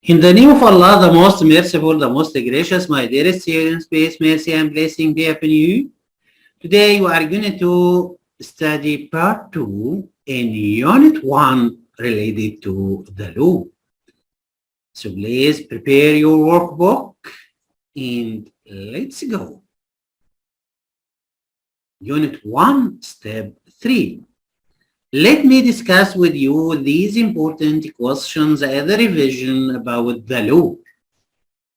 In the name of Allah, the most merciful, the most gracious, my dearest students, peace, mercy, and blessing be upon you. Today we are going to study part 2 in unit 1 related to the law. So please prepare your workbook and let's go. Unit 1, step 3. Let me discuss with you these important questions as a revision about the law.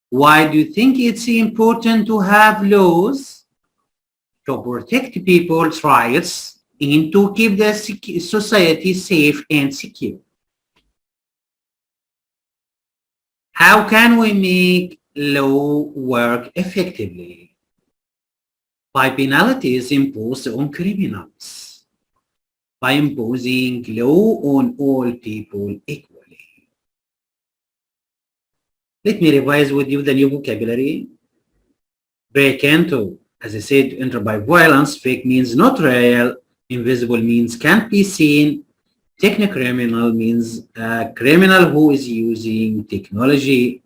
Why do you think it's important to have laws? To protect people's rights and to keep the society safe and secure. How can we make law work effectively? By penalties imposed on criminals. By imposing law on all people equally. Let me revise with you the new vocabulary. Break into, as I said, enter by violence. Fake means not real. Invisible means can't be seen. Techno-criminal means a criminal who is using technology.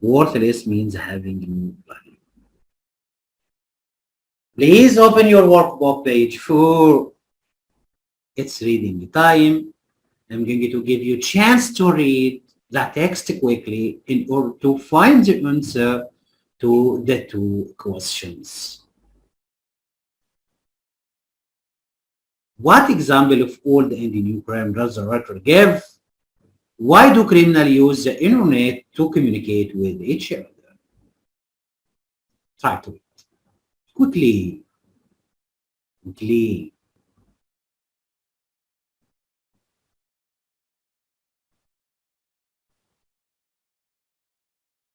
Worthless means having no value. Please open your workbook page 4. It's reading time. I'm going to give you a chance to read the text quickly in order to find the answer to the two questions. What example of old and new crime does the writer give? Why do criminals use the internet to communicate with each other? Try to read quickly.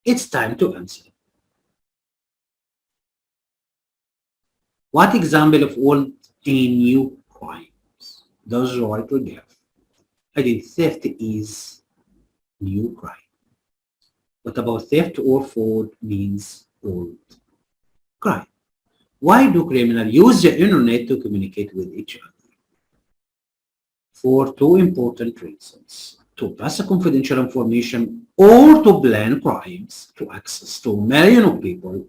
It's time to answer. What example of old and new crimes does the writer give? I think theft is new crime. What about theft or fraud means old crime? Why do criminals use the internet to communicate with each other? For two important reasons. To pass confidential information or to plan crimes to access to millions of people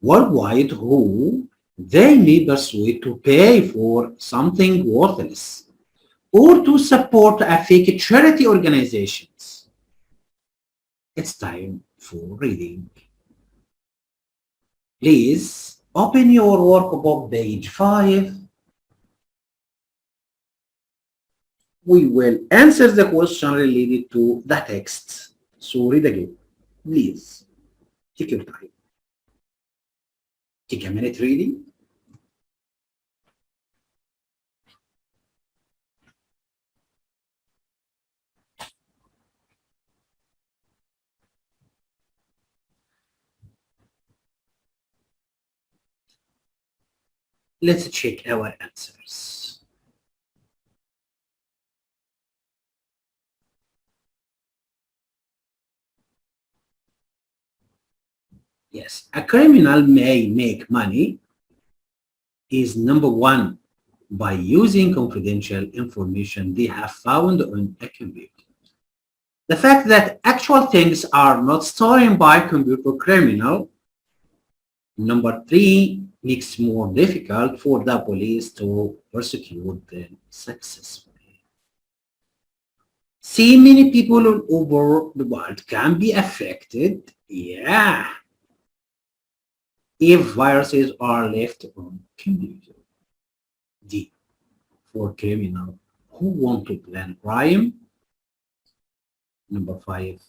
worldwide who they may persuade to pay for something worthless or to support a fake charity organizations. It's time for reading. Please open your workbook page 5. We will answer the question related to the text. So read again. Please take your time. Take a minute reading. Let's check our answers. Yes, a criminal may make money is number one by using confidential information they have found on a computer. The fact that actual things are not stolen by computer criminal. Number 3 makes more difficult for the police to prosecute them successfully. See, many people all over the world can be affected. Yeah. If viruses are left on computer. D. For criminals who want to plan crime. Number 5.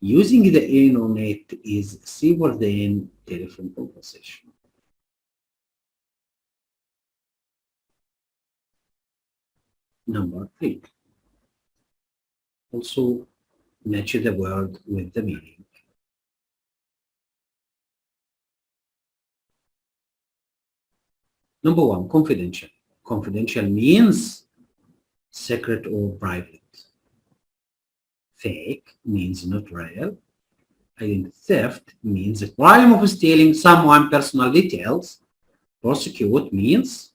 Using the internet is safer than telephone conversation. Number 3. Also match the word with the meaning. Number 1, confidential. Confidential means secret or private. Fake means not real. And theft means the crime of stealing someone's personal details. Prosecute means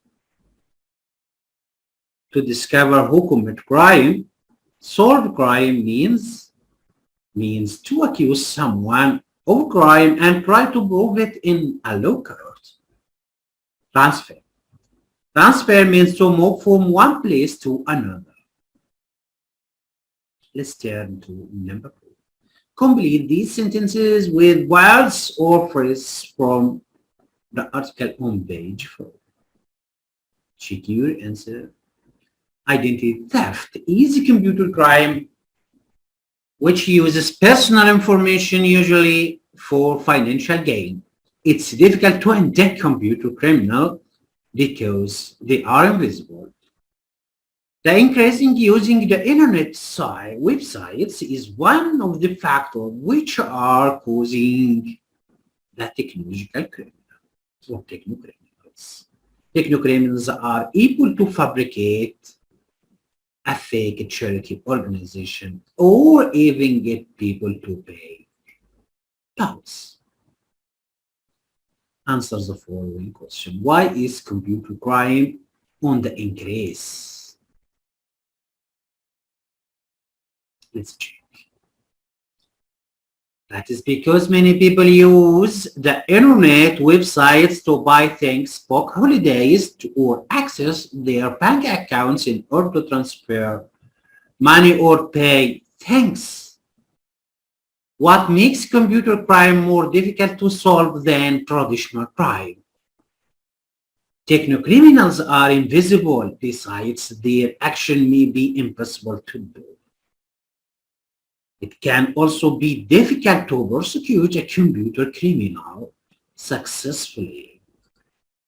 to discover who commit crime. Solve crime means means to accuse someone of crime and try to prove it in a law court. Transfer. Transfer means to move from one place to another. Let's turn to number 4. Complete these sentences with words or phrases from the article on page 4. Check your answer. Identity theft is a computer crime which uses personal information usually for financial gain. It's difficult to detect computer criminal because they are invisible. The increasing using the internet websites is one of the factors which are causing the technological criminals or technocriminals. Technocriminals are able to fabricate a fake charity organization or even get people to pay tolls. Answer the following question. Why is computer crime on the increase? Let's check. That is because many people use the internet websites to buy things, book holidays, or access their bank accounts in order to transfer money or pay things. What makes computer crime more difficult to solve than traditional crime? Technocriminals are invisible, besides their action may be impossible to do. It can also be difficult to prosecute a computer criminal successfully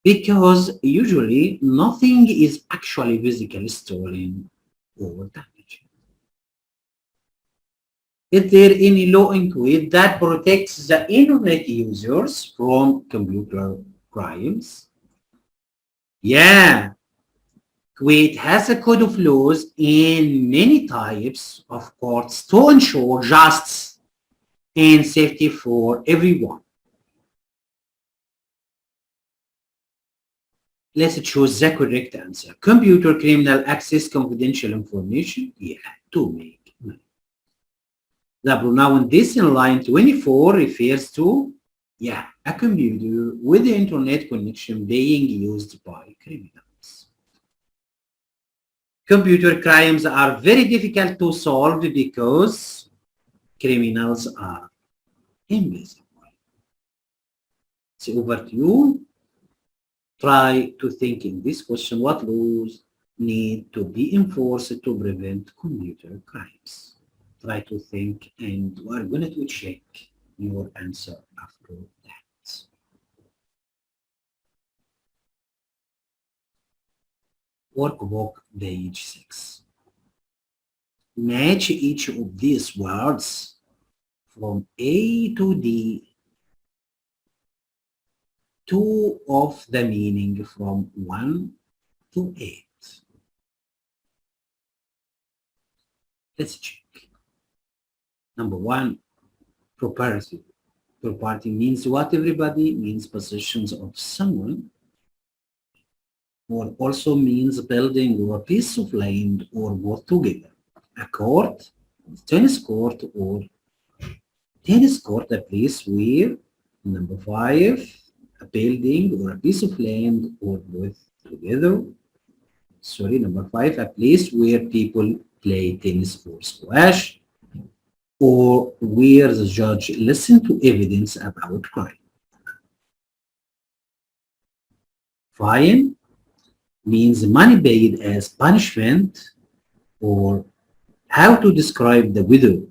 because usually nothing is actually physically stolen or damaged. Is there any law in Kuwait that protects the internet users from computer crimes? Yeah, Kuwait has a code of laws in many types of courts to ensure justice and safety for everyone. Let's choose the correct answer. Computer criminal access confidential information? Yeah, to make money. The pronoun this in line 24 refers to, yeah, a computer with the internet connection being used by criminals. Computer crimes are very difficult to solve because criminals are invisible. So over to you. Try to think in this question, what laws need to be enforced to prevent computer crimes? Try to think and we're going to check your answer after that. Workbook page 6. Match each of these words from A to D, two of the meaning from 1 to 8. Let's check. Number 1, property. Property means what everybody means possessions of someone, or also means building or a piece of land or both together. A court, tennis court, or tennis court, a place where, number 5, a building or a piece of land or both together. Sorry, number 5, a place where people play tennis or squash, or where the judge listens to evidence about crime. Fine means money paid as punishment, or how to describe the weather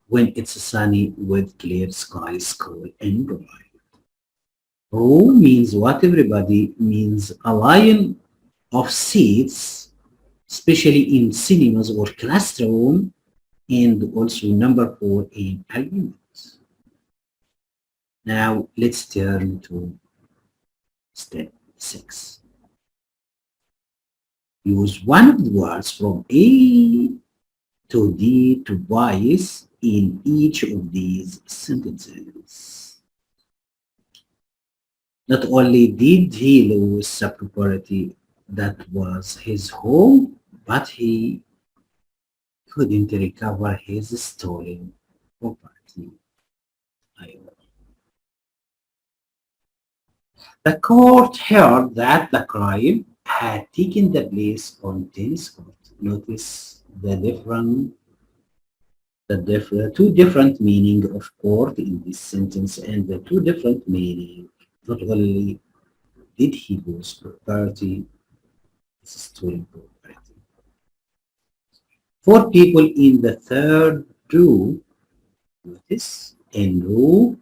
when it's sunny with clear skies, cool and dry. Row means what everybody means a line of seats, especially in cinemas or classroom, and also number 4 in arguments. Now let's turn to step 6. Use one of the words from A to D twice in each of these sentences. Not only did he lose the property that was his home, but he couldn't recover his stolen property. The court heard that the crime had taken the place on tennis court. Notice two different meaning of court in this sentence and the two different meaning. Not only did he lose property, it's stolen property. Four people in the third row, notice, in row,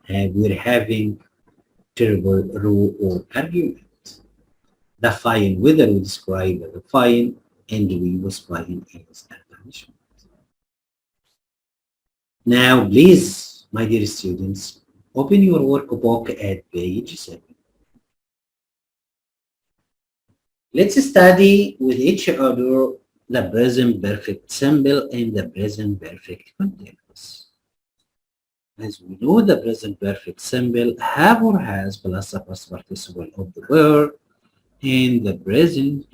we're having terrible row or argument. The fine, whether we describe the fine and we was fine as a punishment. Now, please, my dear students, open your workbook at page 7. Let's study with each other the present perfect simple and the present perfect continuous. As we know, the present perfect simple have or has plus a past participle of the verb, and the present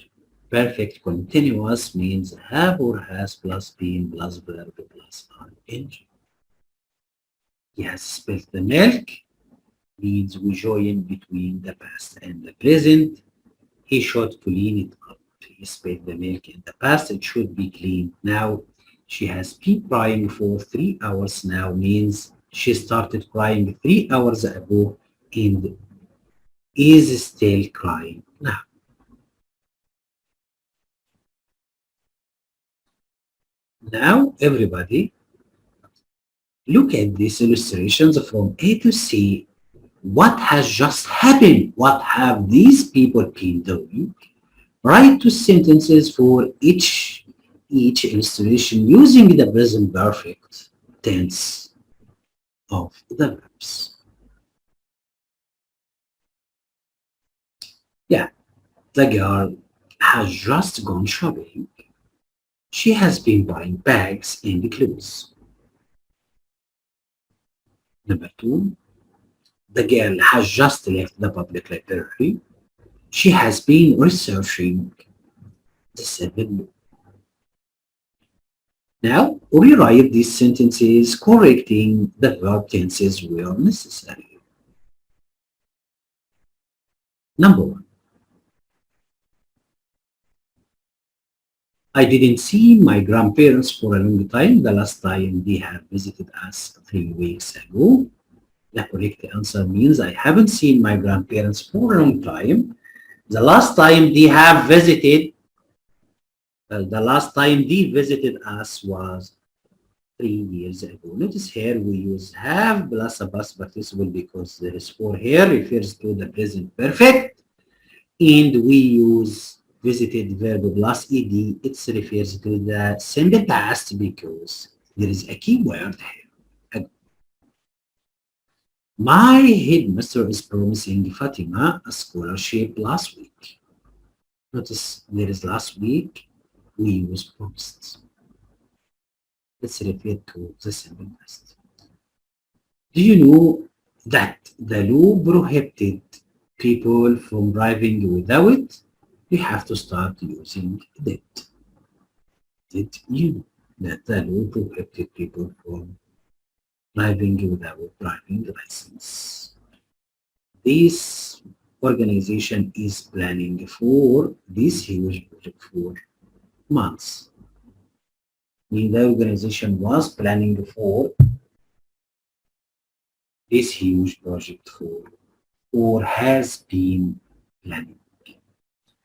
perfect continuous means have or has plus been plus verb plus ing. He has spilled the milk means we join between the past and the present. He should clean it up. He spilled the milk in the past. It should be cleaned now. She has been crying for 3 hours now means she started crying 3 hours ago and is still crying now. Now, everybody, look at these illustrations from A to C. What has just happened? What have these people been doing? Write two sentences for each illustration using the present perfect tense of the verbs. Yeah, the girl has just gone shopping. She has been buying bags and clothes. Number 2, the girl has just left the public library. She has been researching the civil law. Now, rewrite these sentences correcting the verb tenses where necessary. Number 1. I didn't see my grandparents for a long time. The last time they have visited us 3 weeks ago. The correct answer means I haven't seen my grandparents for a long time. The last time they have visited, the last time they visited us was 3 years ago. Notice here we use have plus a past participle because there is for here refers to the present perfect, and we use visited verb plus ed. It refers to the simple past because there is a key word here. My headmaster is promising Fatima a scholarship last week. Notice there is last week, we use promised. Let's refer to the simple past. Do you know that the law prohibited people from driving without? We have to start using did. Did you know that the law prohibited people from driving without driving license? This organization is planning for this huge project for months. The organization was planning for this huge project for or has been planning.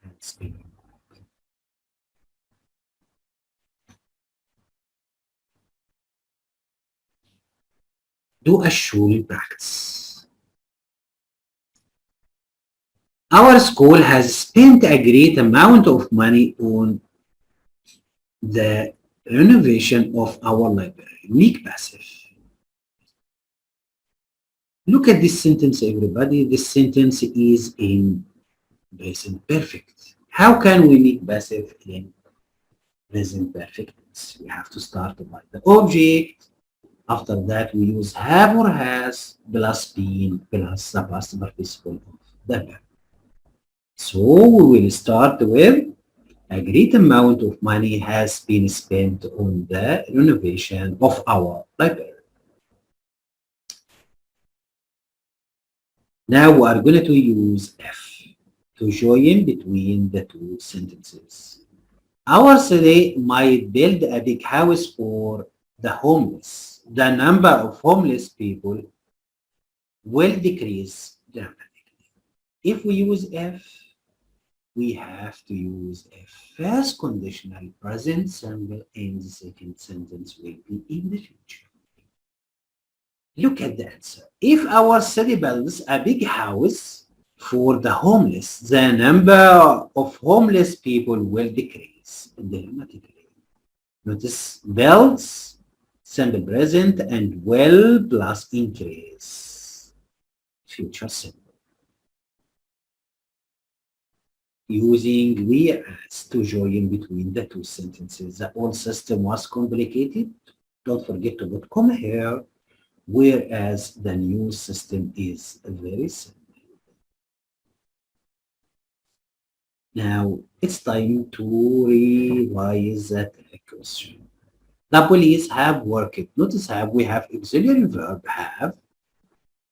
Has been. Do a shul practice. Our school has spent a great amount of money on the renovation of our library. Make passive. Look at this sentence, everybody. This sentence is in present perfect. How can we make passive in present perfect? We have to start by the object. After that, we use have or has plus been plus the past participle of the verb. So we will start with A great amount of money has been spent on the renovation of our library. Now we are going to use if to join between the two sentences. Our city might build a big house for the homeless. The number of homeless people will decrease dramatically. If we use if, we have to use a first conditional present simple and the second sentence will be in the future. Look at the answer. If our city builds a big house for the homeless, the number of homeless people will decrease dramatically. Notice builds, simple present, and will plus increase. Future simple. Using whereas to join between the two sentences. The old system was complicated. Don't forget to put comma here, whereas the new system is very simple. Now it's time to revise that question. The police have worked. Notice have we have auxiliary verb have,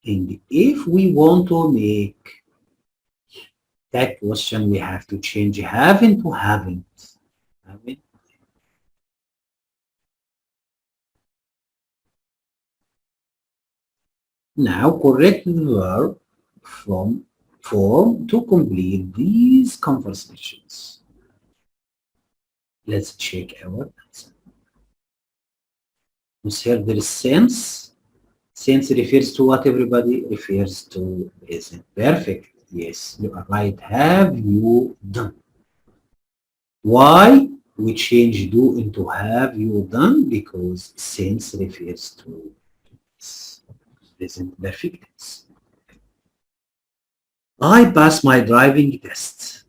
and if we want to make that question, we have to change haven't to haven't. Haven't. Now correct the verb from form to complete these conversations. Let's check our answer. Here there is sense. Sense refers to what, everybody? Refers to present perfect. Yes, you are right. Have you done? Why we change do into have you done? Because sense refers to present perfect tense. I passed my driving test.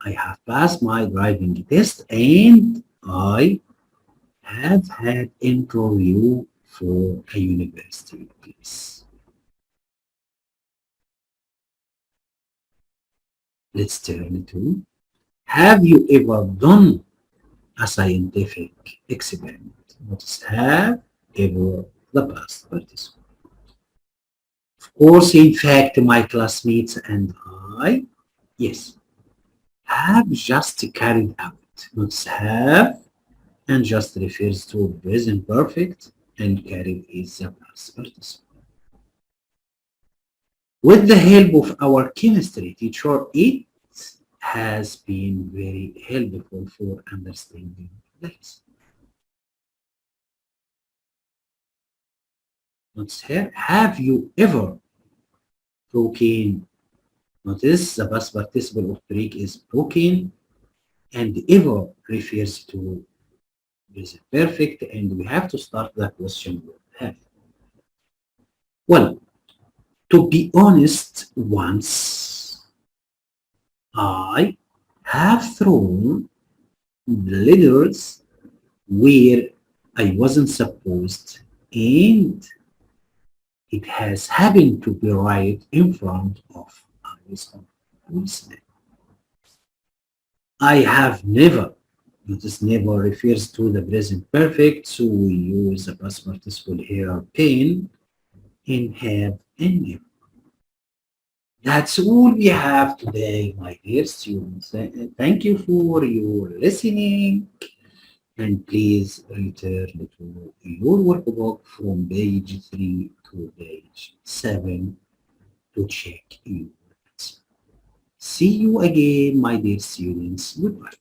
I have passed my driving test and I have had interview for a university place. Let's turn to have you ever done a scientific experiment? Notice have ever the past participle. Of course, in fact, my classmates and I, yes, have just carried out. Notice have and just refers to present perfect and carried is the past participle. With the help of our chemistry teacher, it has been very helpful for understanding this. Notice here, have you ever broken? Notice the past participle of break is broken and ever refers to present perfect, and we have to start the question with have. Well, to be honest, once I have thrown the letters where I wasn't supposed, and it has happened to be right in front of eyes of policemen. I have never. Notice never refers to the present perfect, so we use the past participle here, been, and have, and never. That's all we have today, my dear students. Thank you for your listening. And please return to your workbook from page 3 to page 7 to check your answer. See you again, my dear students. Goodbye.